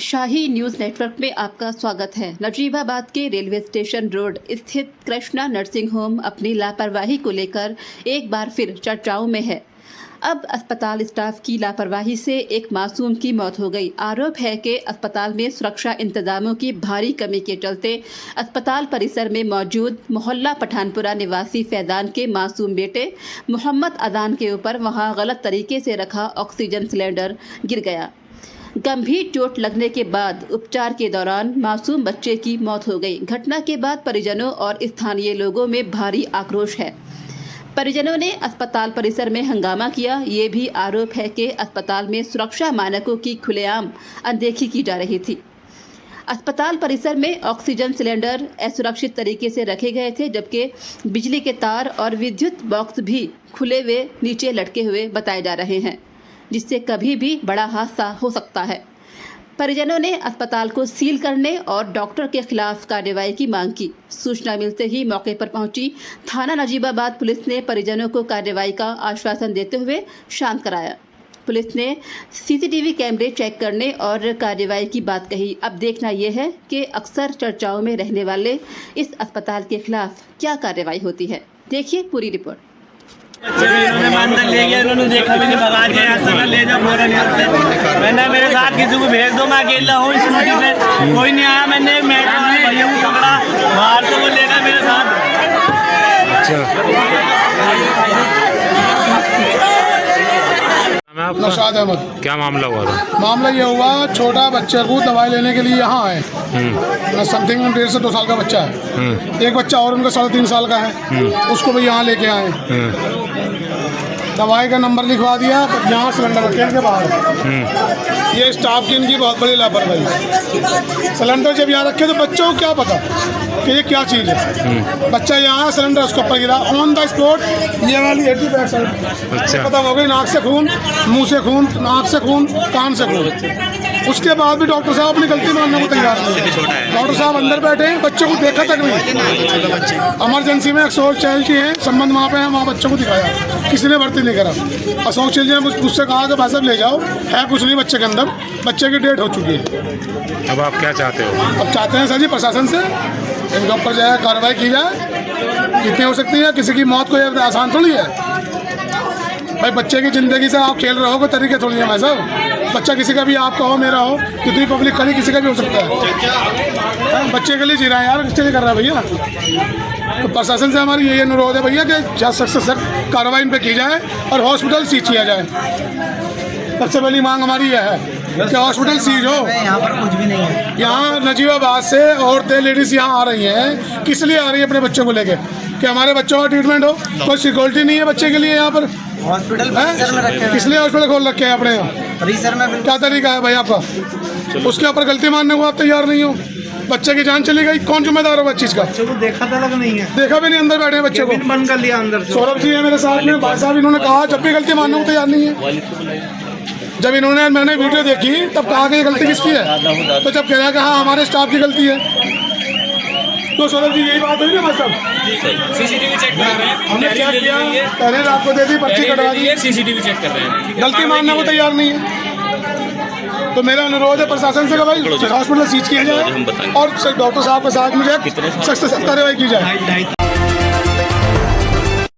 शाही news network में आपका स्वागत है। नजीबाबाद के रेलवे स्टेशन रोड स्थित कृष्णा नर्सिंग होम अपनी लापरवाही को लेकर एक बार फिर चर्चाओं में है। अब अस्पताल स्टाफ की लापरवाही से एक मासूम की मौत हो गई। आरोप है कि अस्पताल में सुरक्षा इंतजामों की भारी कमी के चलते अस्पताल परिसर में मौजूद मोहल्ला पठानपुरा निवासी फैजान के मासूम बेटे मोहम्मद अदान के ऊपर वहां गलत तरीके से रखा ऑक्सीजन सिलेंडर गिर गया। गंभीर चोट लगने के बाद उपचार के दौरान मासूम बच्चे की मौत हो गई। घटना के बाद परिजनों और स्थानीय लोगों में भारी आक्रोश है। परिजनों ने अस्पताल परिसर में हंगामा किया। ये भी आरोप है कि अस्पताल में सुरक्षा मानकों की खुलेआम अनदेखी की जा रही थी। अस्पताल परिसर में ऑक्सीजन सिलेंडर असुरक्षित तरीके से रखे गए थे, जबकि बिजली के तार और विद्युत बॉक्स भी खुले हुए नीचे लटके हुए बताए जा रहे हैं, जिससे कभी भी बड़ा हादसा हो सकता है। परिजनों ने अस्पताल को सील करने और डॉक्टर के खिलाफ कार्रवाई की मांग की। सूचना मिलते ही मौके पर पहुंची थाना नजीबाबाद पुलिस ने परिजनों को कार्रवाई का आश्वासन देते हुए शांत कराया। पुलिस ने सीसीटीवी कैमरे चेक करने और कार्रवाई की बात कही। अब देखना यह है कि अक्सर चर्चाओं में रहने वाले इस अस्पताल के खिलाफ क्या कार्रवाई होती है। देखिए पूरी रिपोर्ट। ले गया, इन्होंने देखा भी नहीं, भगा दिया। यहाँ ले जाओ, मैंने मेरे साथ किसी को भेज दो, मैं अकेला हूँ स्कूटी पे, कोई नहीं आया। मैंने भैया को पकड़ा बाहर से, वो लेगा मेरे साथ। नौशाद अहमद। क्या मामला हुआ था? मामला ये हुआ, छोटा बच्चे को दवाई लेने के लिए यहाँ आए। समथिंग 1.5 से 2 साल का बच्चा है। एक बच्चा और उनका 3.5 साल का है, उसको भी यहाँ लेके आए। दवाई का नंबर लिखवा दिया, यहाँ सिलेंडर रखे के बाहर। ये स्टाफ की इनकी बहुत बड़ी लापरवाही। सिलेंडर जब यहाँ रखे तो बच्चों को क्या पता कि ये क्या चीज़ है। बच्चा यहाँ सिलेंडर उसके ऊपर गिरा, ऑन द स्पॉट ये वाली हड्डी बैक साइड खत्म हो गई। नाक से खून, मुंह से खून, नाक से खून, कान से खून। उसके बाद भी डॉक्टर साहब अपनी गलती मानने को तैयार नहीं। डॉक्टर साहब अंदर बैठे हैं, बच्चों को देखा तक नहीं। इमरजेंसी में अशोक चैलची है, संबंध वहाँ पे है, वहाँ बच्चों को दिखाया, किसी ने भर्ती नहीं करा। अशोक चैलची ने मुझसे कहा कि भाई साहब ले जाओ, है कुछ नहीं बच्चे के अंदर, बच्चे की डेट हो चुकी है। अब आप क्या चाहते हो? अब चाहते हैं सर जी प्रशासन से इनके ऊपर जो है कार्रवाई की जाए, जितनी हो सकती है। किसी की मौत कोई आसान थोड़ी है भाई, बच्चे की ज़िंदगी से आप खेल रहे हो, कोई तरीके थोड़ी है भाई साहब। बच्चा किसी का भी आपका हो, मेरा हो, कितनी पब्लिक खड़ी, किसी का भी हो सकता है। बच्चे के लिए जी रहा है यार, किसके लिए कर रहा है भैया। तो प्रशासन से हमारी यही अनुरोध है भैया कि ज़्यादा सख्त से सख्त कार्रवाई इन पर की जाए और हॉस्पिटल सीज किया जाए। सबसे पहली मांग हमारी यह है कि हॉस्पिटल सीज हो। यहाँ पर कुछ भी नहीं है। यहाँ नजीबाबाद से औरतें, लेडीज़ यहाँ आ रही हैं, किस लिए आ रही है? अपने बच्चों को लेके कि हमारे बच्चों का ट्रीटमेंट हो। कोई सिक्योरिटी नहीं है बच्चे के लिए यहाँ पर। हॉस्पिटल परिसर में रखे हैं। किस लिए हॉस्पिटल खोल रखे हैं अपने यहाँ? परिसर में क्या तरीका है भाई आपका? उसके ऊपर गलती मानने को आप तैयार नहीं हो। बच्चे की जान चली गई, कौन जिम्मेदार होगा इस चीज़ का? बच्चों को देखा तक नहीं है, देखा भी नहीं, अंदर बैठे हैं बच्चे को, बंद कर लिया अंदर से। सौरभ जी है मेरे साथ में, भाई साहब, इन्होंने कहा जब भी गलती मानने को तैयार नहीं है। जब मैंने वीडियो देखी तब कहा कि ये गलती किसकी है, तो जब कह रहा कि हाँ हमारे स्टाफ की गलती है, तो सौरभ जी यही बात हुई ना भाई साहब। सीसीटीवी चेक कर रहे हैं, हमने चेक किया, पहले आपको दे दी, पर्ची कटवा दी, सीसीटीवी चेक कर रहे हैं, गलती मानने को तैयार नहीं है। तो मेरा अनुरोध है प्रशासन से कि भाई हॉस्पिटल सीज किया जाए और डॉक्टर साहब के साथ मुझे सख्त से सख्त कार्रवाई की जाए।